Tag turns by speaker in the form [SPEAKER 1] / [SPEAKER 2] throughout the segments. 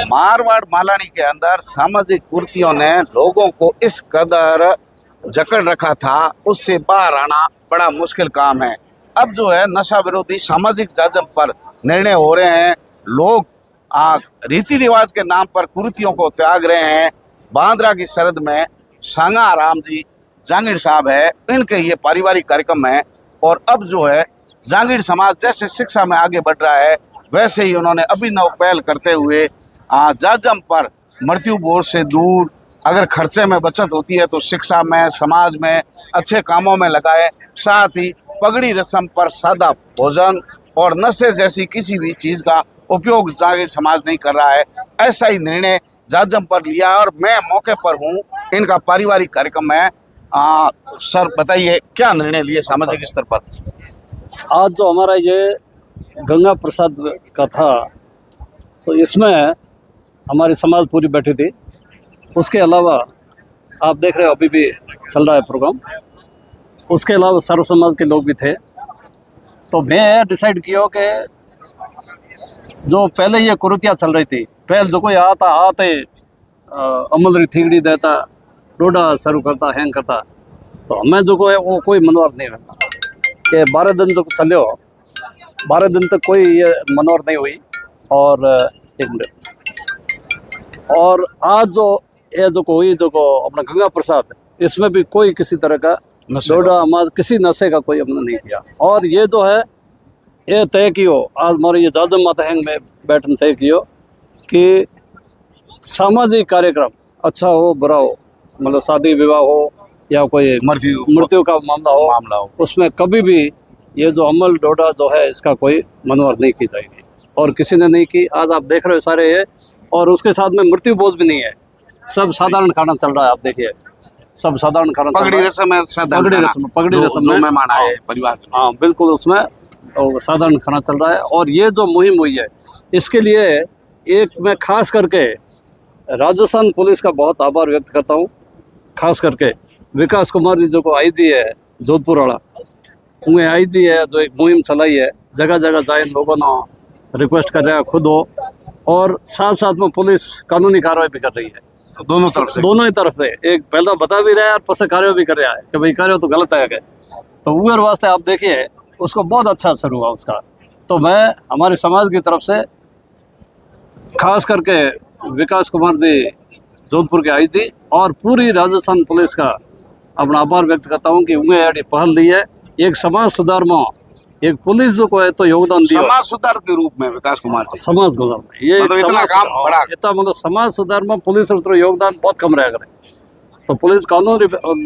[SPEAKER 1] मारवाड़ मालानी के अंदर सामाजिक कुर्तियों ने लोगों को इस कदर जकड़ रखा था, उससे बाहर आना बड़ा मुश्किल काम है। अब जो है नशा विरोधी सामाजिक जाजम पर निर्णय हो रहे हैं। लोग रीति रिवाज के नाम पर कुर्तियों को त्याग रहे हैं। बांद्रा की सरहद में सांगा राम जी जहांगीर साहब है, इनके ये पारिवारिक कार्यक्रम है। और अब जो है जहांगीर समाज जैसे शिक्षा में आगे बढ़ रहा है, वैसे ही उन्होंने अभिनव पहल करते हुए जाजम पर मृत्यु बोझ से दूर, अगर खर्चे में बचत होती है तो शिक्षा में, समाज में, अच्छे कामों में लगाए। साथ ही पगड़ी रस्म पर सादा भोजन और नशे जैसी किसी भी चीज का उपयोग जागीर समाज नहीं कर रहा है। ऐसा ही निर्णय जाजम पर लिया और मैं मौके पर हूँ। इनका पारिवारिक कार्यक्रम है। सर बताइए क्या निर्णय लिए सामाजिक स्तर पर?
[SPEAKER 2] आज जो हमारा ये गंगा प्रसाद का था, तो इसमें हमारी समाज पूरी बैठी थी। उसके अलावा आप देख रहे हो अभी भी चल रहा है प्रोग्राम। उसके अलावा सर्व समाज के लोग भी थे। तो मैं डिसाइड किया कि जो पहले ये कुरीतियाँ चल रही थी, पहले जो कोई आते अमल री थिगड़ी देता, डोडा शुरू करता, हैंग करता, तो हमें जो को है वो कोई मनोहर नहीं रहता कि 12 दिन जो चलो, 12 दिन तक कोई ये मनोहर नहीं हुई। और एक मिनट, और आज जो ये जो हुई जो को अपना गंगा प्रसाद, इसमें भी कोई किसी तरह का डोडा हमारे किसी नशे का कोई हमने नहीं किया। और ये जो है ये तय कियो, आज हमारे ये जाजम माता हैंग में बैठन तय कियो कि सामाजिक कार्यक्रम अच्छा हो बुरा हो, मतलब शादी विवाह हो या कोई मृत्यु का मामला हो, उसमें कभी भी ये जो अमल डोडा जो है इसका कोई मनोहर नहीं की जाएगी। और किसी ने नहीं की। आज आप देख रहे हो सारे ये, और उसके साथ में मृत्यु बोझ भी नहीं है, सब साधारण खाना चल रहा है। आप देखिए सब साधारण खाना, पगड़ी रस्म में
[SPEAKER 1] मेहमान आए परिवार,
[SPEAKER 2] हाँ बिल्कुल, उसमें साधारण खाना चल रहा है। और ये जो मुहिम हुई है, इसके लिए एक मैं खास करके राजस्थान पुलिस का बहुत आभार व्यक्त करता हूँ। खास करके विकास कुमार जी जो को आईजी है जोधपुर वाला, उन्हें आईजी है जो एक मुहिम चलाई है, जगह जगह जाए लोगों ने रिक्वेस्ट कर रहे हैं खुद हो, और साथ साथ में पुलिस कानूनी कार्रवाई भी कर रही है दोनों ही तरफ से। एक पहला बता भी रहा है और पसे कार्य भी कर रहा है कि भाई कार्य तो गलत है। तो उगर वास्ते आप देखिए उसको बहुत अच्छा असर हुआ उसका। तो मैं हमारे समाज की तरफ से खास करके विकास कुमार जी जोधपुर के आईजी और पूरी राजस्थान पुलिस का अपना आभार व्यक्त करता हूँ कि उन्हें ये पहल दी है। एक समाज सुधार में एक पुलिस जो को है तो योगदान दिया
[SPEAKER 1] समाज सुधार के रूप में विकास कुमार जी
[SPEAKER 2] समाज सुधार में ये
[SPEAKER 1] मतलब इतना काम बड़ा,
[SPEAKER 2] इतना मतलब समाज सुधार में पुलिस तो योगदान बहुत कम रहा करे। तो पुलिस कानून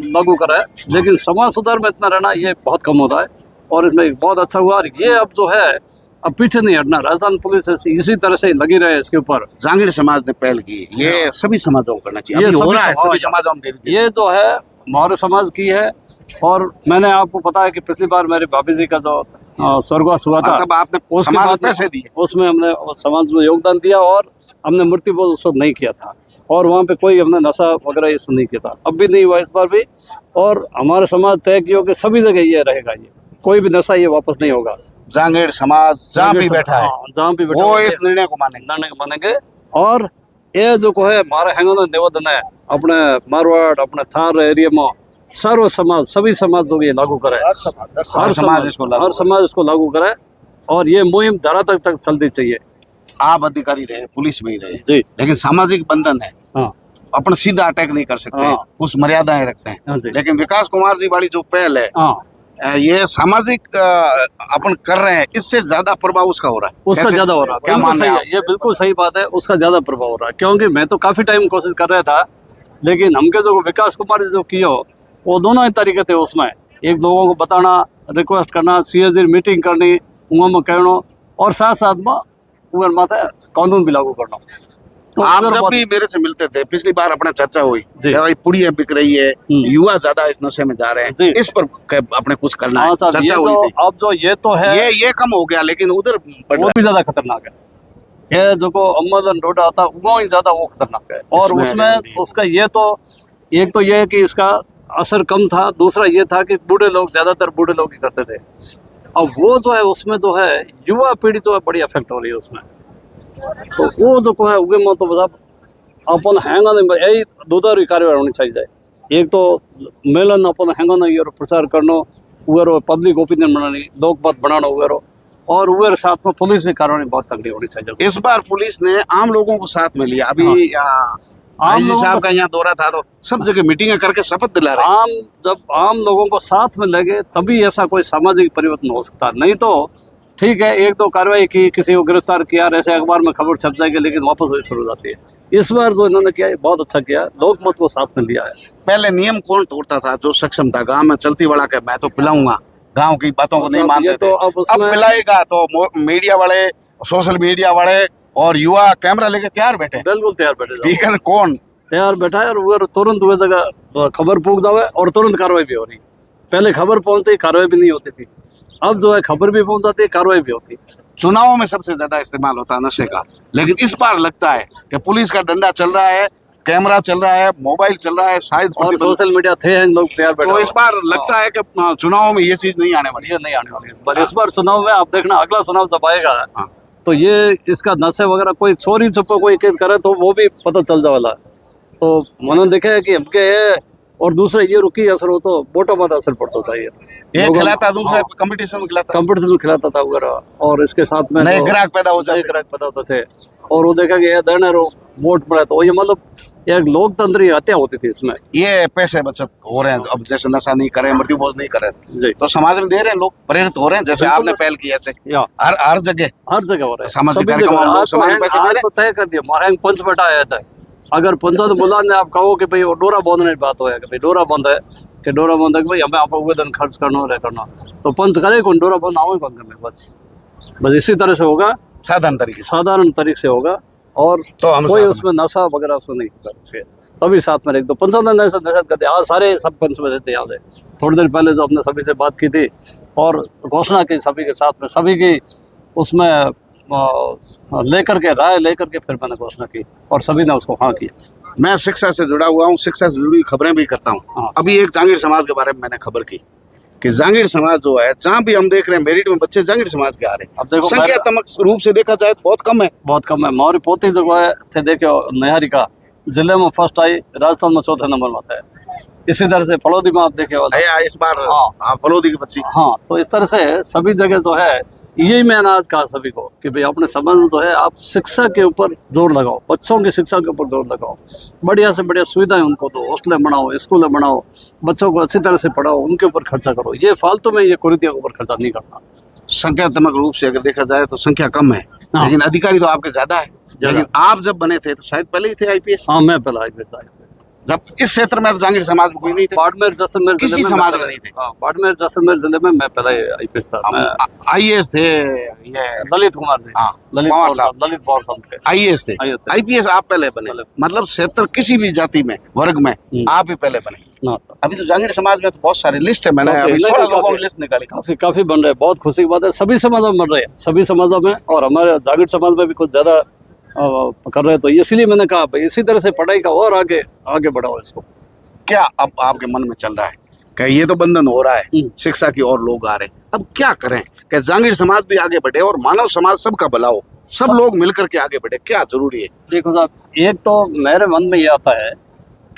[SPEAKER 2] लागू करा है, लेकिन समाज सुधार में इतना रहना ये बहुत कम होता है। और इसमें बहुत अच्छा हुआ। और ये अब जो है अब पीछे नहीं हटना, राजस्थान पुलिस इसी तरह से लगी रहे इसके ऊपर।
[SPEAKER 1] जहांगीर समाज ने पहल की, ये सभी समाजों को करना चाहिए। अभी हो रहा है सभी समाजों में,
[SPEAKER 2] ये जो है हमारे समाज की है। और मैंने आपको पता है कि पिछली बार मेरे भाभी जी का जो स्वर्गवास हुआ था,
[SPEAKER 1] आपने
[SPEAKER 2] उसके बाद पैसे दिए, उसमें हमने समाज में योगदान दिया और हमने मृत्यु बोझ उस वक्त नहीं किया था। और वहाँ पे कोई हमने नशा वगैरह इसमें नहीं किया था, अब भी नहीं हुआ इस बार भी। और हमारे समाज तय किया कि सभी जगह ये रहेगा, ये कोई भी नशा ये वापस नहीं होगा।
[SPEAKER 1] जहांगीर समाज जहाँ भी बैठा है,
[SPEAKER 2] जहाँ भी बैठा
[SPEAKER 1] वो इस निर्णय को मानेंगे।
[SPEAKER 2] और ये जो को है हमारे हैंगों निवेदन है अपने मारवाड़, अपने थार एरिया में सर्व समाज, सभी समाज जो ये लागू करे,
[SPEAKER 1] हर समाज
[SPEAKER 2] इसको लागू करे। और ये मुहिम धरा तक चलती चाहिए।
[SPEAKER 1] आप अधिकारी रहे, पुलिस में ही रहे
[SPEAKER 2] जी,
[SPEAKER 1] लेकिन सामाजिक बंधन है।
[SPEAKER 2] हाँ,
[SPEAKER 1] अपन सीधा अटैक नहीं कर सकते।
[SPEAKER 2] हाँ,
[SPEAKER 1] कुछ मर्यादाएं रखते हैं।
[SPEAKER 2] हाँ,
[SPEAKER 1] लेकिन विकास कुमार जी वाली जो पहल है,
[SPEAKER 2] हाँ,
[SPEAKER 1] ये सामाजिक अपन कर रहे हैं, इससे ज्यादा प्रभाव उसका हो रहा है।
[SPEAKER 2] उसका ज्यादा हो रहा है।
[SPEAKER 1] क्या मानना है?
[SPEAKER 2] ये बिल्कुल सही बात है, उसका ज्यादा प्रभाव हो रहा है। क्योंकि मैं तो काफी टाइम कोशिश कर रहा था, लेकिन हमके जो विकास कुमार जो किया वो दोनों ही तरीके थे। उसमें एक लोगों को बताना, रिक्वेस्ट करना, सीएजी मीटिंग करनी, उहाँ में कहना, और साथ साथ में उगर माथे कानून भी लागू करना।
[SPEAKER 1] तो आप जब भी मेरे से मिलते थे, पिछली बार अपना चर्चा हुई भाई पुड़ियां बिक रही है, युवा ज्यादा इस नशे में जा रहे हैं, इस पर अपने कुछ करना है, चर्चा हुई थी।
[SPEAKER 2] अब जो ये तो है
[SPEAKER 1] ये कम हो गया, लेकिन उधर
[SPEAKER 2] वो भी ज्यादा खतरनाक है। ये जो को अमल एंड डोडा आता वो ही ज्यादा वो खतरनाक है। और उसमें उसका ये तो एक तो ये है कि इसका असर कम था, दूसरा ये था कि बूढ़े लोग, ज्यादातर बूढ़े लोग ही करते थे। अब वो जो है उसमें जो है युवा पीढ़ी तो बड़ी अफेक्ट हो रही है उसमें। तो वो जो है उगे में तो बता अपन हैंगा नहीं यही दो तरह की कार्यवाही होनी चाहिए। एक तो मेलन अपन हैंगा नहीं और प्रचार करना उगर पब्लिक ओपिनियन बनानी लोक मत बनाना उगर और उगर साथ में पुलिस भी कार्रवाई बहुत तगड़ी होनी चाहिए।
[SPEAKER 1] इस बार पुलिस ने आम लोगों को साथ में लिया। अभी आईजी
[SPEAKER 2] लोगों
[SPEAKER 1] साहब
[SPEAKER 2] को-
[SPEAKER 1] का यहाँ दौरा था तो सब जगह मीटिंगें करके शपथ दिला रहे हैं।
[SPEAKER 2] जब आम लोगों को साथ में लगे तभी ऐसा कोई सामाजिक परिवर्तन हो सकता है। नहीं तो ठीक है एक दो कार्रवाई की किसी को गिरफ्तार किया ऐसे अखबार में खबर छप जाएगी लेकिन वापस वही शुरू हो जाती है। इस बार जो इन्होंने किया है बहुत अच्छा किया, लोकमत को साथ में लिया है।
[SPEAKER 1] पहले नियम कौन तोड़ता था? जो सक्षम था। गांव में चलती बड़ा के मैं तो पिलाऊंगा, गांव की बातों को नहीं
[SPEAKER 2] मतलब
[SPEAKER 1] मानते
[SPEAKER 2] ये तो
[SPEAKER 1] थे।
[SPEAKER 2] अब
[SPEAKER 1] अब
[SPEAKER 2] उसमें
[SPEAKER 1] पिलाएगा तो मीडिया वाले, सोशल मीडिया वाले और युवा कैमरा लेके तैयार बैठे हैं।
[SPEAKER 2] बिल्कुल तैयार बैठे जाओ।
[SPEAKER 1] ठीक है, कौन
[SPEAKER 2] तैयार बैठा है और वो तुरंत वह जगह खबर पूछ जावे और तुरंत कार्रवाई भी हो रही। पहले खबर पहुंचती कार्रवाई भी नहीं होती थी, अब जो है खबर भी पहुंच जाती है कार्रवाई भी होती है।
[SPEAKER 1] चुनावों में सबसे ज्यादा इस्तेमाल होता है नशे का, लेकिन इस बार लगता है कि पुलिस का डंडा चल रहा है, कैमरा चल रहा है, मोबाइल चल रहा है, शायद
[SPEAKER 2] और सोशल मीडिया थे लोग तैयार बैठे
[SPEAKER 1] तो
[SPEAKER 2] हुए
[SPEAKER 1] इस
[SPEAKER 2] हैं।
[SPEAKER 1] बार लगता है कि चुनाव में ये चीज नहीं आने वाली।
[SPEAKER 2] ये नहीं आने वाली इस बार चुनाव में। आप देखना अगला चुनाव जब आएगा
[SPEAKER 1] हाँ।
[SPEAKER 2] तो ये इसका नशे वगैरह कोई चोरी छुपा कोई केस करे तो वो भी पता चल जाएगा। तो मैंने देखा है कि हमके और दूसरे ये रुकी असर हो तो वोटों पर असर पड़ता चाहिए।
[SPEAKER 1] एक खिलाता दूसरा कंपटीशन में खिलाता,
[SPEAKER 2] कंपटीशन में खिलाता था वगैरह और इसके साथ में
[SPEAKER 1] नए
[SPEAKER 2] तो
[SPEAKER 1] ग्राहक पैदा हो जाते।
[SPEAKER 2] नए ग्राहक पैदा होते थे और वो देखा कि ये देने रो वोट पड़ा तो ये मतलब एक लोकतंत्र की हत्या होती थी इसमें।
[SPEAKER 1] ये पैसे बचत हो रहे हैं अब, जैसे नशा नहीं करे, मृत्यु भोज नहीं करे
[SPEAKER 2] जी
[SPEAKER 1] तो समाज में दे रहे हैं, लोग प्रेरित हो रहे हैं। जैसे
[SPEAKER 2] बिल्कुल।
[SPEAKER 1] आपने पहल की ऐसे
[SPEAKER 2] या
[SPEAKER 1] हर जगह
[SPEAKER 2] हर जगह हो रहा है
[SPEAKER 1] सामाजिक
[SPEAKER 2] सभी
[SPEAKER 1] कार्यक्रम
[SPEAKER 2] जगह।
[SPEAKER 1] और लोग
[SPEAKER 2] आज तो
[SPEAKER 1] समाज में
[SPEAKER 2] हैंग-
[SPEAKER 1] पैसे दे
[SPEAKER 2] आज
[SPEAKER 1] रहे
[SPEAKER 2] तो तय कर दिया हमारा पंच बैठा आया था। अगर पंचायत बुला ने आप कहो कि भाई वो डोरा बांधने की बात हो कि भाई डोरा बंद है कि डोरा बंद है कि भाई हमें आप आवेदन खर्च करना रह करना तो पंच करे कौन डोरा बंद आओ बंद करने बस इसी तरह से होगा,
[SPEAKER 1] साधारण तरीके से।
[SPEAKER 2] साधारण तरीके से होगा और
[SPEAKER 1] तो हम
[SPEAKER 2] कोई
[SPEAKER 1] साथ में-
[SPEAKER 2] उसमें नशा वगैरह उसमें नहीं होगा उसके। तभी साथ में एक दो पंचायत ने नशा करते आज सारे सब पंच में देते याद है। थोड़ी देर पहले जो हमने सभी से बात की थी और घोषणा की सभी के साथ में सभी की उसमें लेकर के राय लेकर के फिर मैंने घोषणा की और सभी ने उसको हाँ किया।
[SPEAKER 1] मैं शिक्षा से जुड़ा हुआ हूँ, शिक्षा से जुड़ी खबरें भी करता हूँ।
[SPEAKER 2] हाँ।
[SPEAKER 1] अभी एक जांगीर समाज के बारे में मैंने खबर की कि जांगीर समाज जो है, जहाँ भी हम देख रहे हैं मेरिट में बच्चे जांगीर समाज के आ रहे
[SPEAKER 2] अब
[SPEAKER 1] हैं।
[SPEAKER 2] देखो
[SPEAKER 1] संख्यात्मक रूप से देखा जाए तो बहुत कम है।
[SPEAKER 2] बहुत कम है। मोरी पोती जो है थे देखो निहारिका जिले में फर्स्ट आई, राजस्थान में चौथे नंबर में आता है। इसी तरह से फलोदी में आप देखे वाला
[SPEAKER 1] है इस बार
[SPEAKER 2] हाँ।
[SPEAKER 1] फलोदी की बच्ची।
[SPEAKER 2] हाँ तो इस तरह से सभी जगह जो है यही मैंने आज कहा सभी को कि भाई अपने समाज में जो है आप शिक्षा के ऊपर जोर लगाओ, बच्चों की शिक्षा के ऊपर जोर लगाओ, बढ़िया से बढ़िया सुविधाएं उनको दो, हॉस्टलें बनाओ, स्कूलें बनाओ, बच्चों को अच्छी तरह से पढ़ाओ, उनके ऊपर खर्चा करो। ये फालतू में ये कुरीतियों के ऊपर खर्चा नहीं करना।
[SPEAKER 1] संख्यात्मक रूप से अगर देखा जाए तो संख्या कम है,
[SPEAKER 2] हाँ।
[SPEAKER 1] लेकिन अधिकारी तो आपके ज्यादा है। लेकिन आप जब बने थे तो शायद पहले ही थे आईपीएस।
[SPEAKER 2] हाँ मैं पहला IPS आया।
[SPEAKER 1] जब इस क्षेत्र में तो जांगीर समाज में कोई नहीं थे,
[SPEAKER 2] बाड़मेर जैसलमेर
[SPEAKER 1] किसी
[SPEAKER 2] जिले में
[SPEAKER 1] समाज
[SPEAKER 2] मैं
[SPEAKER 1] में नहीं थे।
[SPEAKER 2] हाँ बाड़मेर जैसलमेर जिले में मैं पहला IPS था। मैं
[SPEAKER 1] आईएएस थे, ये
[SPEAKER 2] ललित कुमार जी,
[SPEAKER 1] हाँ,
[SPEAKER 2] ललित
[SPEAKER 1] पवार
[SPEAKER 2] पवार
[SPEAKER 1] साहब।
[SPEAKER 2] साहब, ललित पवार साहब थे।
[SPEAKER 1] आईएएस थे।
[SPEAKER 2] आईएएस थे।
[SPEAKER 1] आईपीएस आप पहले बने,
[SPEAKER 2] पहले।
[SPEAKER 1] मतलब क्षेत्र किसी भी जाति में वर्ग में आप ही पहले बने।
[SPEAKER 2] ना सर
[SPEAKER 1] अभी तो जांगीर समाज में तो बहुत सारे लिस्ट है, मैंने
[SPEAKER 2] काफी,
[SPEAKER 1] अभी
[SPEAKER 2] नहीं,
[SPEAKER 1] 16
[SPEAKER 2] काफी।
[SPEAKER 1] लोगों की लिस्ट निकाली।
[SPEAKER 2] काफी बन रहे हैं, बहुत खुशी की बात है। सभी समाजों में बन रहे हैं, सभी समाजों में और हमारे जागीर समाज में भी कुछ ज्यादा कर रहे हैं। तो इसीलिए मैंने कहा भाई इसी तरह से पढ़ाई का और आगे बढ़ाओ इसको।
[SPEAKER 1] क्या अब आपके मन में चल रहा है कि ये तो बंधन हो रहा है शिक्षा की और लोग आ रहे हैं, अब क्या करें कि जांगीर समाज भी आगे बढ़े और मानव समाज सबका भला हो, सब लोग मिलकर के आगे बढ़े, क्या जरूरी है?
[SPEAKER 2] देखो साहब, एक तो मेरे मन में ये आता है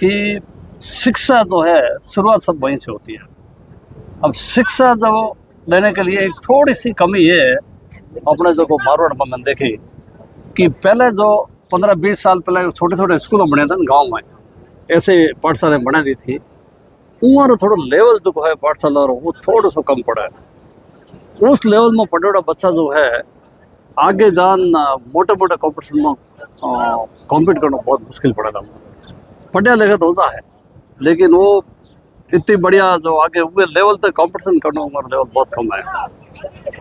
[SPEAKER 2] कि शिक्षा जो है शुरुआत सब वहीं से होती है। अब शिक्षा जो देने के लिए एक थोड़ी सी कमी ये है, अपने जो को मारवाड़ में मैंने देखी कि पहले जो 15-20 साल पहले छोटे छोटे स्कूलों बने थे गाँव में, ऐसे पाठशालाएं बना दी थी, उम्र थोड़ा लेवल जो है पाठशाला वो थोड़ा सा कम पड़ा है। उस लेवल में पढ़े बच्चा जो है आगे जान मोटे मोटे कॉम्पिटिशन में कॉम्पीट करना बहुत मुश्किल पड़ेगा। पढ़ा लिखा तो होता है लेकिन वो इतनी बढ़िया जो आगे हुए लेवल तक कंपटीशन करना उम्र लेवल बहुत कम है।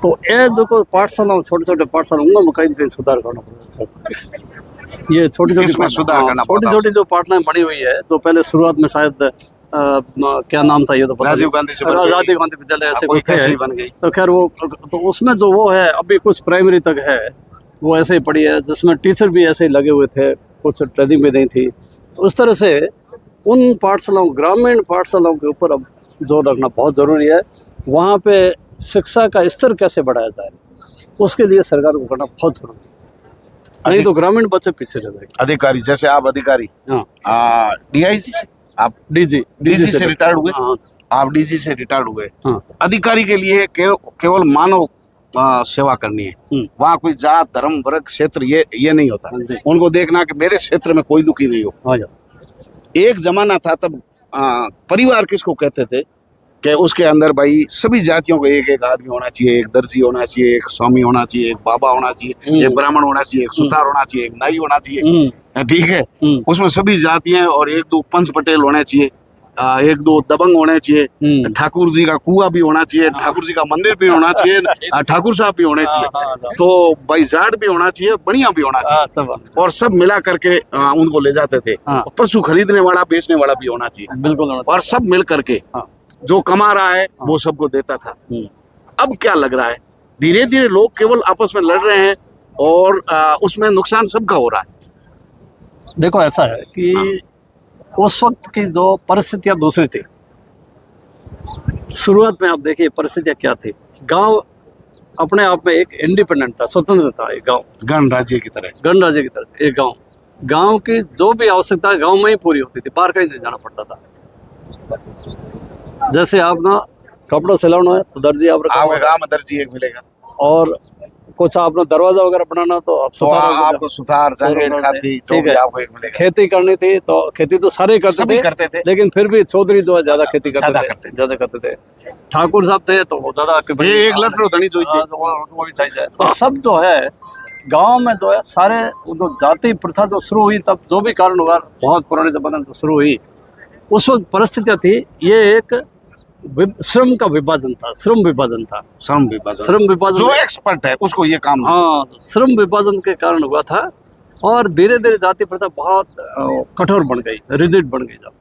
[SPEAKER 2] तो ये जो कोई पाठशाला छोटे छोटे पाठशाला उनमें कहीं सुधार करना पड़ेगा। ये छोटी
[SPEAKER 1] इसमें सुधार करना
[SPEAKER 2] छोटी छोटी जो पाठशालाएं बनी हुई है, तो पहले शुरुआत में शायद क्या नाम था ये तो पता
[SPEAKER 1] राजीव
[SPEAKER 2] नहीं।
[SPEAKER 1] गांधी से बन गई।
[SPEAKER 2] राजीव गांधी विद्यालय ऐसे
[SPEAKER 1] कोई
[SPEAKER 2] कुछ है।
[SPEAKER 1] कैसे बन गई।
[SPEAKER 2] तो खैर वो तो उसमें जो वो है अभी कुछ प्राइमरी तक है वो ऐसे ही पड़ी है, जिसमें टीचर भी ऐसे ही लगे हुए थे, कुछ ट्रेनिंग भी नहीं थी। तो उस तरह से उन पाठशालाओं ग्रामीण पाठशालाओं के ऊपर अब जोर रखना बहुत ज़रूरी है। वहाँ पे शिक्षा का स्तर कैसे बढ़ाया जाए उसके लिए सरकार को करना बहुत जरूरी है। नहीं तो ग्रामीण बच्चे पीछे रह जाएंगे।
[SPEAKER 1] अधिकारी जैसे आप अधिकारी
[SPEAKER 2] हाँ
[SPEAKER 1] डीआईजी से आप
[SPEAKER 2] डीजी
[SPEAKER 1] डीजी से रिटायर्ड हुए,
[SPEAKER 2] हाँ
[SPEAKER 1] आप डीजी से रिटायर्ड हुए।
[SPEAKER 2] हाँ
[SPEAKER 1] अधिकारी के लिए केवल मानव सेवा करनी है, वहाँ कोई जात धर्म वर्ग क्षेत्र ये नहीं होता।
[SPEAKER 2] जी।
[SPEAKER 1] उनको देखना कि मेरे क्षेत्र में कोई दुखी नहीं हो।
[SPEAKER 2] हाँ जी।
[SPEAKER 1] एक जमाना था तब परिवार किसको कहते थे कि उसके अंदर भाई सभी जातियों को एक एक आदमी होना चाहिए, एक दर्जी होना चाहिए, एक स्वामी होना चाहिए, एक बाबा होना चाहिए, एक ब्राह्मण होना चाहिए, एक सुतार होना चाहिए, एक नाई होना चाहिए, ठीक है। उसमें सभी जातियां और एक दो पंच पटेल होने चाहिए, एक दो दबंग होने चाहिए, ठाकुर जी का कुआं भी होना चाहिए, ठाकुर जी का मंदिर भी होना चाहिए, ठाकुर साहब भी होने चाहिए, तो भाई जाट भी होना चाहिए, बढ़िया भी होना चाहिए, और सब मिला करके उनको ले जाते थे। पशु खरीदने वाला बेचने वाला भी होना चाहिए,
[SPEAKER 2] बिल्कुल,
[SPEAKER 1] और सब मिल करके जो कमा रहा है वो सबको देता था। अब क्या लग रहा है, धीरे धीरे लोग केवल आपस में लड़ रहे हैं और उसमें नुकसान सबका हो रहा है।
[SPEAKER 2] देखो ऐसा है कि उस वक्त की जो परिस्थितियां दूसरी थी। शुरुआत में आप देखिए परिस्थितियां क्या थी। गांव अपने आप में एक इंडिपेंडेंट था, स्वतंत्र था। एक गांव
[SPEAKER 1] गणराज्य की तरह,
[SPEAKER 2] गणराज्य की तरह एक गांव की जो भी आवश्यकता गांव में ही पूरी होती थी, बाहर कहीं नहीं जाना पड़ता था। जैसे आप ना कपड़ा सिलाना है तो दर्जी
[SPEAKER 1] आपके गांव में दर्जी एक मिलेगा,
[SPEAKER 2] और कुछ आपने दरवाजा वगैरह बनाना तो
[SPEAKER 1] आपको सुतार जांगेड़ खाती जो भी आपको एक मिलेगा।
[SPEAKER 2] खेती करनी थी तो खेती तो सारे करते थे, लेकिन फिर भी चौधरी जो है ज्यादा खेती ज्यादा करते थे। ठाकुर साहब थे तो वो ज्यादा
[SPEAKER 1] एक लटरो धनी
[SPEAKER 2] वो भी चाहिए। तो सब जो है गांव में जो है सारे जो जाति प्रथा जो शुरू हुई, तब जो भी कारण हुआ बहुत पुराने जमाने में शुरू हुई, उस वक्त परिस्थितियां थी। ये एक श्रम का विभाजन था, श्रम विभाजन
[SPEAKER 1] जो एक्सपर्ट है उसको ये काम,
[SPEAKER 2] हाँ, श्रम विभाजन के कारण हुआ था। और धीरे धीरे जाति प्रथा बहुत कठोर बन गई, रिजिड बन गई जब,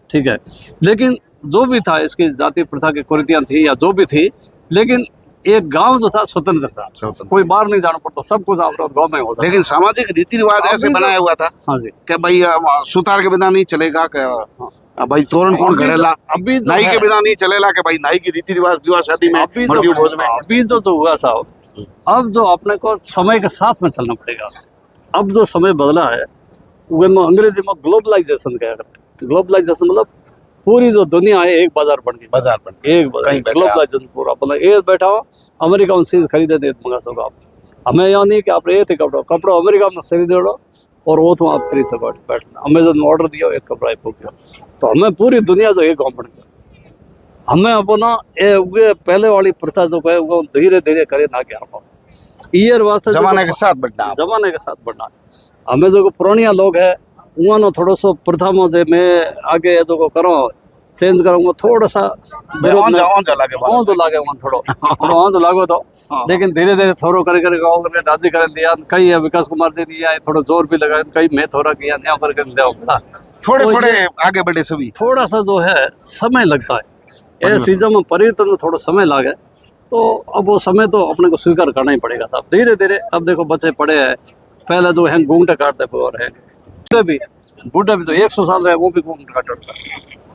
[SPEAKER 2] ठीक है। लेकिन जो भी था इसकी जाति प्रथा की कुरीतियां थी या जो भी थी, लेकिन एक गांव जो था स्वतंत्र था, कोई बाहर नहीं जाना पड़ता, सब कुछ आप गांव में होता।
[SPEAKER 1] लेकिन सामाजिक रीति रिवाज ऐसे बनाया हुआ था,
[SPEAKER 2] हाँ जी,
[SPEAKER 1] कि भाई सुतार के बिना नहीं चलेगा, भाई तोरण कौन घड़ेला,
[SPEAKER 2] अभी
[SPEAKER 1] नाई के बिना नहीं चलेगा, कि भाई नाई की रीति रिवाज विवाह शादी में, मृत्यु भोज में।
[SPEAKER 2] अभी तो हुआ साहब, अब जो अपने को समय के साथ में चलना पड़ेगा। अब जो समय बदला है वो अंग्रेजी में ग्लोबलाइजेशन कहा करते हैं। ग्लोबलाइजेशन मतलब पूरी जो दुनिया है एक बाजार बन गई, एक ग्लोबलाइजेशन पूरा। मतलब ये बैठा हो अमेरिका में चीज खरीदे थे मंगा सको आप, हमें यहाँ नहीं कि आप ये थे कपड़ा अमेरिका में खरीदे और वो तो आप खरीद सको बैठना। अमेजोन में ऑर्डर दिया, एक कपड़ा हो गया। तो हमें पूरी दुनिया जो एक गाँव बन गया। हमें अपना ये पहले वाली प्रथा जो है वो धीरे धीरे करे ना क्या ईयर वास्ते
[SPEAKER 1] जमाने के साथ
[SPEAKER 2] बढ़ना। हमें जो पुरानिया लोग है उन्होंने थोड़ा सो प्रथा में आगे जो करो चेंज करूँगा, थोड़ा सा लागो तो, लेकिन धीरे धीरे थोड़ा करके राजी कर दिया। कई विकास कुमार जी दिया, थोड़ा जोर भी लगा, कई मैं थोड़ा किया, यहाँ करके
[SPEAKER 1] थोड़े आगे बढ़े सभी।
[SPEAKER 2] थोड़ा सा जो है समय लगता है, ये चीजों में परिवर्तन में थोड़ा समय लगे, तो अब वो समय तो अपने को स्वीकार करना ही पड़ेगा साहब। धीरे धीरे अब देखो बच्चे पड़े हैं, पहले जो है घूंघटे काटते और है बूढ़े भी तो 100 साल रहे वो भी घूंघटे काटता,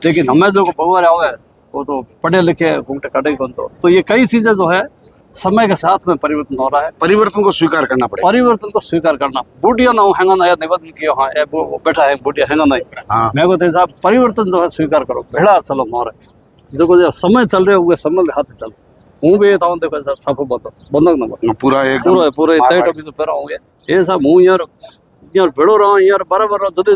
[SPEAKER 2] लेकिन हमें जो पगवार आवे वो तो पढ़े लिखे घूंघटे काटे कौन। तो ये कई चीजें जो है समय के साथ में परिवर्तन हो रहा है।
[SPEAKER 1] परिवर्तन को स्वीकार करना पड़ेगा,
[SPEAKER 2] परिवर्तन को स्वीकार करना। बूढ़िया ना हैंगा ना निवेदन किया, हाँ वो बैठा है बूढ़िया हैंगा नहीं, मैं कहते साहब परिवर्तन जो है स्वीकार करो, भेड़ा चलो मोर जो समय चल रहे हुए समय हाथ चल। हूँ भी था देखो सर छापो बंधक नंबर पूरा तय टॉपिक से पैरा होंगे ये साहब। हूँ यार भेड़ो रहा यार बराबर जदे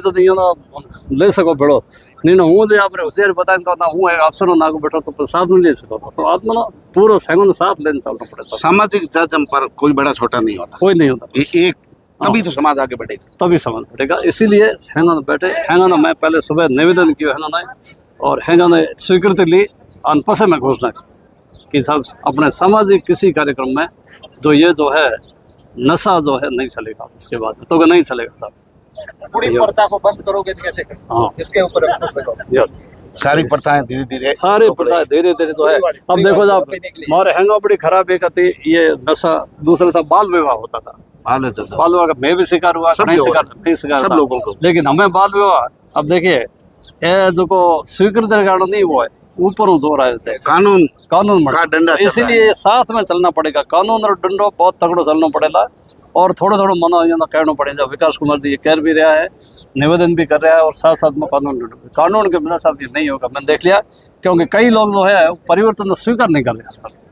[SPEAKER 2] ले सको भेड़ो नहीं ना। हूँ जो आप होशियारी बताए तो हूँ अफसर ना बैठो तो प्रसाद नहीं ले सको, तो आप ना पूरा संग साथ लेने चलना पड़ेगा।
[SPEAKER 1] सामाजिक जम पर कोई बड़ा छोटा नहीं होता,
[SPEAKER 2] कोई नहीं होता।
[SPEAKER 1] एक तभी तो समाज आगे बढ़ेगा,
[SPEAKER 2] तभी समाज बढ़ेगा। इसीलिए हैंगा बैठे हैंगा ना, मैं पहले सुबह निवेदन किया हैंगा ना, और हैंगा ने स्वीकृति ली और पसे में घोषणा की साहब अपने सामाजिक किसी कार्यक्रम में जो ये जो है नशा जो है नहीं चलेगा, उसके बाद तो नहीं चलेगा साहब।
[SPEAKER 3] पूरी प्रथा को बंद करोगे तो कैसे करोगे?
[SPEAKER 2] हाँ,
[SPEAKER 3] इसके ऊपर
[SPEAKER 1] सारी प्रथाएं धीरे धीरे
[SPEAKER 2] जो है। अब देखो साहब हमारे हैंगा बड़ी खराब एक आती ये नशा। दूसरा था बाल विवाह होता था, बाल विवाह का मैं भी शिकार हुआ, नहीं शिकार सब लोगों को। लेकिन हमें बाल विवाह अब देखिए जो को स्वीकृत कारण नहीं हुआ है, ऊपर दो रहा है कानून
[SPEAKER 1] का डंडा,
[SPEAKER 2] इसीलिए साथ में चलना पड़ेगा। कानून और डंडो बहुत तगड़ो चलना पड़ेगा। और थोड़ा थोड़ा मनो कहना पड़ेगा। विकास कुमार जी ये कह भी रहा है, निवेदन भी कर रहा है, और साथ साथ में कानून के बिना साहब ये नहीं होगा। मैंने देख लिया, क्योंकि कई लोग जो है परिवर्तन स्वीकार नहीं कर रहे सर।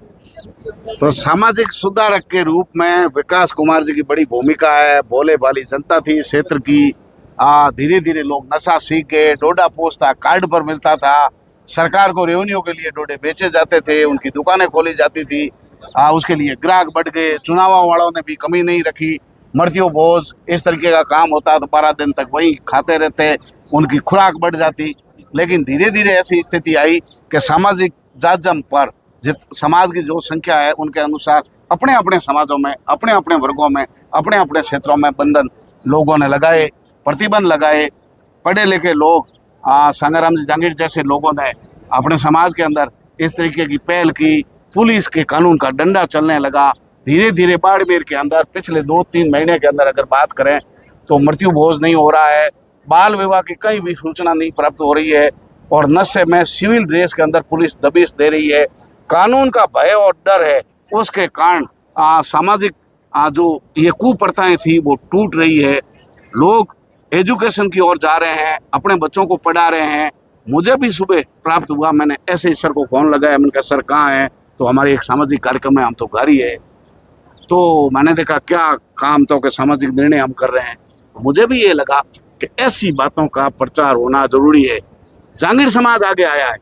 [SPEAKER 1] तो सामाजिक सुधारक के रूप में विकास कुमार जी की बड़ी भूमिका है। भोले भाली जनता थी क्षेत्र की, धीरे धीरे लोग नशा सीख गए। डोडा पोस्ट था, कार्ड पर मिलता था, सरकार को रेवेन्यू के लिए डोडे बेचे जाते थे, उनकी दुकानें खोली जाती थी, उसके लिए ग्राहक बढ़ गए। चुनाव वालों ने भी कमी नहीं रखी, मृत्यु भोज इस तरीके का काम होता तो 12 दिन तक वही खाते रहते, उनकी खुराक बढ़ जाती। लेकिन धीरे धीरे ऐसी स्थिति आई कि सामाजिक जाजम पर समाज की जो संख्या है उनके अनुसार अपने अपने समाजों में, अपने अपने वर्गों में, अपने अपने क्षेत्रों में बंधन लोगों ने लगाए, प्रतिबंध लगाए। पढ़े लिखे लोग, संगाराम जी जांगीड़ जैसे लोगों ने अपने समाज के अंदर इस तरीके की पहल की। पुलिस के कानून का डंडा चलने लगा। धीरे धीरे बाड़मेर के अंदर पिछले 2-3 महीने के अंदर अगर बात करें तो मृत्यु भोज नहीं हो रहा है, बाल विवाह की कहीं भी सूचना नहीं प्राप्त हो रही है, और नशे में सिविल ड्रेस के अंदर पुलिस दबिश दे रही है। कानून का भय और डर है, उसके कारण सामाजिक जो ये कुप्रथाएं थी वो टूट रही है। लोग एजुकेशन की ओर जा रहे हैं, अपने बच्चों को पढ़ा रहे हैं। मुझे भी सुबह प्राप्त हुआ, मैंने ऐसे ही सर को फोन लगाया, मैंने कहा सर कहाँ हैं? तो हमारे एक सामाजिक कार्यक्रम में, हम तो घर ही है। तो मैंने देखा क्या काम तो के सामाजिक निर्णय हम कर रहे हैं। मुझे भी ये लगा कि ऐसी बातों का प्रचार होना जरूरी है। जांगीड़ समाज आगे आया है,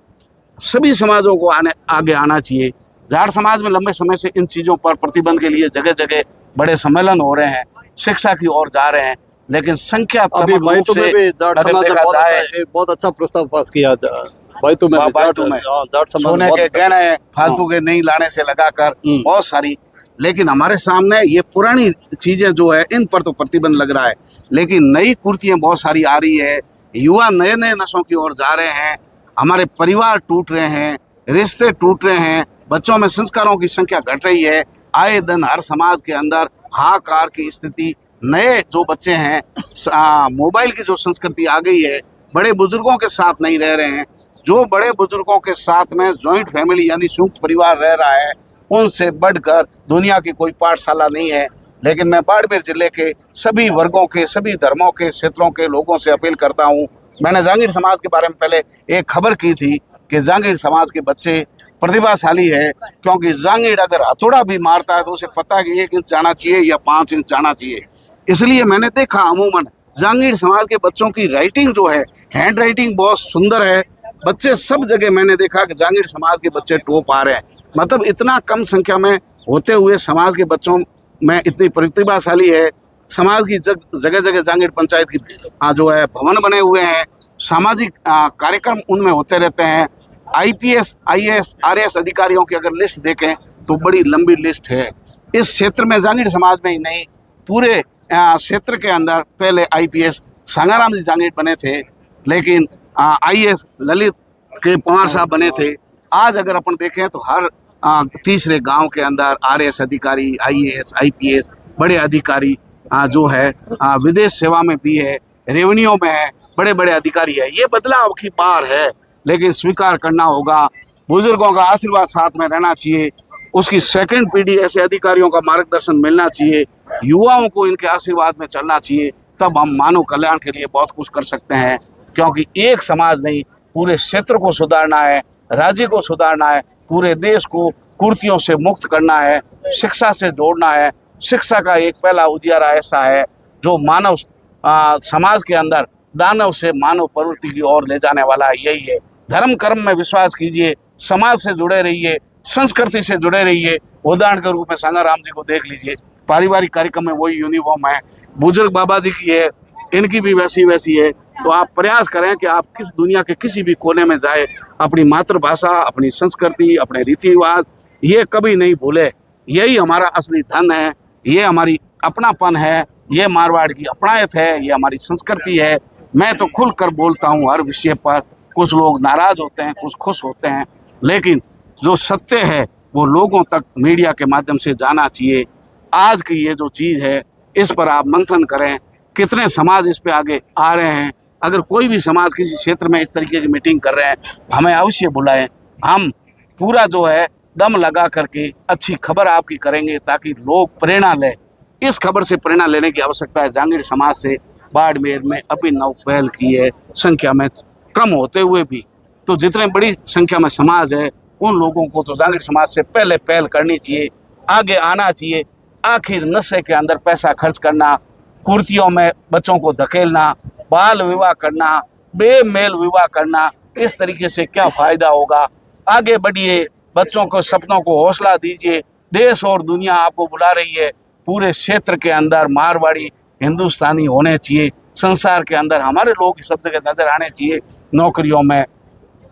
[SPEAKER 1] सभी समाजों को आगे आना चाहिए। जाट समाज में लंबे समय से इन चीज़ों पर प्रतिबंध के लिए जगह जगह बड़े सम्मेलन हो रहे हैं, शिक्षा की ओर जा रहे हैं, लेकिन संख्या
[SPEAKER 2] अभी बैतू में भी जाट समाज ने बहुत अच्छा प्रस्ताव पास किया। बैतू में जाट समाज
[SPEAKER 1] सोने के गहने फालतू के नहीं लाने से लगाकर बहुत सारी, लेकिन हमारे सामने ये पुरानी चीजें जो है इन पर तो प्रतिबंध लग रहा है, लेकिन नई कुर्तियां बहुत सारी आ रही है। युवा नए नए नशों की ओर जा रहे हैं, हमारे परिवार टूट रहे हैं, रिश्ते टूट रहे हैं, बच्चों में संस्कारों की संख्या घट रही है। आए दिन हर समाज के अंदर हाहाकार की स्थिति। नए जो बच्चे हैं, मोबाइल की जो संस्कृति आ गई है, बड़े बुजुर्गों के साथ नहीं रह रहे हैं। जो बड़े बुजुर्गों के साथ में जॉइंट फैमिली यानी संयुक्त परिवार रह रहा है, उनसे बढ़कर दुनिया की कोई पाठशाला नहीं है। लेकिन मैं बाड़मेर जिले के सभी वर्गों के, सभी धर्मों के, क्षेत्रों के लोगों से अपील करता हूँ। मैंने जांगीड़ समाज के बारे में पहले एक खबर की थी कि जांगीड़ समाज के बच्चे प्रतिभाशाली है, क्योंकि जांगीड़ अगर हथौड़ा भी मारता है तो उसे पता है कि 1 इंच जाना चाहिए या 5 इंच जाना चाहिए। इसलिए मैंने देखा अमूमन जांगीड़ समाज के बच्चों की राइटिंग जो है, हैंड राइटिंग बहुत सुंदर है। बच्चे सब जगह मैंने देखा कि जांगीड़ समाज के बच्चे टॉप आ रहे हैं। मतलब इतना कम संख्या में होते हुए समाज के बच्चों में इतनी प्रतिभाशाली है। समाज की जगह जगह जांगीड़ पंचायत की जो है भवन बने हुए हैं, सामाजिक कार्यक्रम उनमें होते रहते हैं। IPS, IAS, RAS अधिकारियों की अगर लिस्ट देखें तो बड़ी लंबी लिस्ट है। इस क्षेत्र में जांगीड़ समाज में ही नहीं, पूरे क्षेत्र के अंदर पहले IPS संगाराम जी जांगीड़ बने थे, लेकिन IAS ललित के पवार साहब बने थे। आज अगर अपन देखें तो हर तीसरे गांव के अंदर RAS अधिकारी, IAS, IPS बड़े अधिकारी जो है विदेश सेवा में भी है, रेवेन्यू में है, बड़े बड़े अधिकारी है। ये बदलाव की बार है, लेकिन स्वीकार करना होगा। बुजुर्गों का आशीर्वाद साथ में रहना चाहिए, उसकी सेकंड पीढ़ी ऐसे अधिकारियों का मार्गदर्शन मिलना चाहिए, युवाओं को इनके आशीर्वाद में चलना चाहिए। तब हम मानव कल्याण के लिए बहुत कुछ कर सकते हैं, क्योंकि एक समाज नहीं, पूरे क्षेत्र को सुधारना है, राज्य को सुधारना है, पूरे देश को कुर्तियों से मुक्त करना है, शिक्षा से जोड़ना है। शिक्षा का एक पहला उजियारा ऐसा है जो मानव समाज के अंदर दानव से मानव प्रवृत्ति की ओर ले जाने वाला यही है। धर्म कर्म में विश्वास कीजिए, समाज से जुड़े रहिए, संस्कृति से जुड़े रहिए। उदाहरण के रूप में संगाराम जी को देख लीजिए, पारिवारिक कार्यक्रम में वही यूनिफॉर्म है। बुजुर्ग बाबा जी की है, इनकी भी वैसी वैसी है। तो आप प्रयास करें कि आप किस दुनिया के किसी भी कोने में जाए, अपनी मातृभाषा, अपनी संस्कृति, अपने रीति रिवाज ये कभी नहीं भूले। यही हमारा असली धन है, ये हमारी अपनापन है, ये मारवाड़ की अपनायत है, ये हमारी संस्कृति है। मैं तो खुलकर बोलता हूँ हर विषय पर। कुछ लोग नाराज होते हैं, कुछ खुश होते हैं, लेकिन जो सत्य है वो लोगों तक मीडिया के माध्यम से जाना चाहिए। आज की ये जो चीज़ है इस पर आप मंथन करें, कितने समाज इस पे आगे आ रहे हैं। अगर कोई भी समाज किसी क्षेत्र में इस तरीके की मीटिंग कर रहे हैं, हमें अवश्य बुलाएं। हम पूरा जो है दम लगा करके अच्छी खबर आपकी करेंगे, ताकि लोग प्रेरणा लें। इस खबर से प्रेरणा लेने की आवश्यकता है। जांगीर समाज से बाड़मेर में अभिनव पहल की है, संख्या में कम होते हुए भी। तो जितने बड़ी संख्या में समाज है उन लोगों को तो जांगीर समाज से पहले पहल करनी चाहिए, आगे आना चाहिए। आखिर नशे के अंदर पैसा खर्च करना, कुर्तियों में बच्चों को धकेलना, बाल विवाह करना, बेमेल विवाह करना, इस तरीके से क्या फायदा होगा। आगे बढ़िए, बच्चों को सपनों को हौसला दीजिए। देश और दुनिया आपको बुला रही है। पूरे क्षेत्र के अंदर मारवाड़ी हिंदुस्तानी होने चाहिए। संसार के अंदर हमारे लोग सब जगह नजर आने चाहिए, नौकरियों में,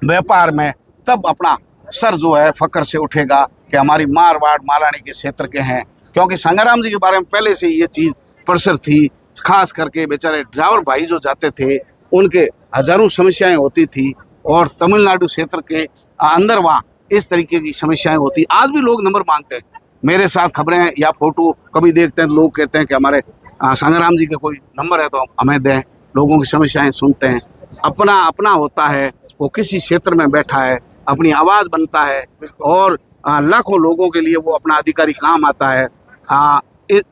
[SPEAKER 1] व्यापार में। तब अपना सर जो है फक्र से उठेगा कि हमारी मारवाड़ मालानी के क्षेत्र के हैं। क्योंकि संगाराम जी के बारे में पहले से ये चीज़ प्रसर थी। खास करके बेचारे ड्राइवर भाई जो जाते थे उनके हजारों समस्याएं होती थी, और तमिलनाडु क्षेत्र के अंदर वहाँ इस तरीके की समस्याएं होती। आज भी लोग नंबर मांगते हैं। मेरे साथ खबरें या फोटो कभी देखते हैं, लोग कहते हैं कि हमारे संगाराम जी के कोई नंबर है तो हमें दें। लोगों की समस्याएं सुनते हैं। अपना अपना होता है, वो किसी क्षेत्र में बैठा है, अपनी आवाज़ बनता है, और लाखों लोगों के लिए वो अपना अधिकारी काम आता है।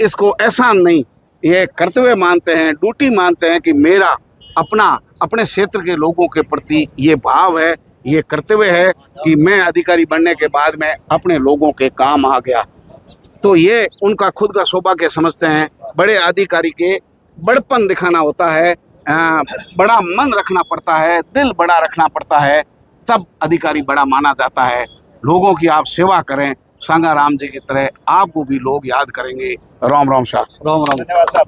[SPEAKER 1] इसको एहसान नहीं, ये कर्तव्य मानते हैं, ड्यूटी मानते हैं कि मेरा अपने क्षेत्र के लोगों के प्रति ये भाव है, ये कर्तव्य है कि मैं अधिकारी बनने के बाद में अपने लोगों के काम आ गया। तो ये उनका खुद का सौभाग्य समझते हैं। बड़े अधिकारी के बड़पन दिखाना होता है, बड़ा मन रखना पड़ता है, दिल बड़ा रखना पड़ता है, तब अधिकारी बड़ा माना जाता है। लोगों की आप सेवा करें, संगाराम जी की तरह आपको भी लोग याद करेंगे। राम राम शाह।
[SPEAKER 2] राम राम।
[SPEAKER 3] धन्यवाद साहब।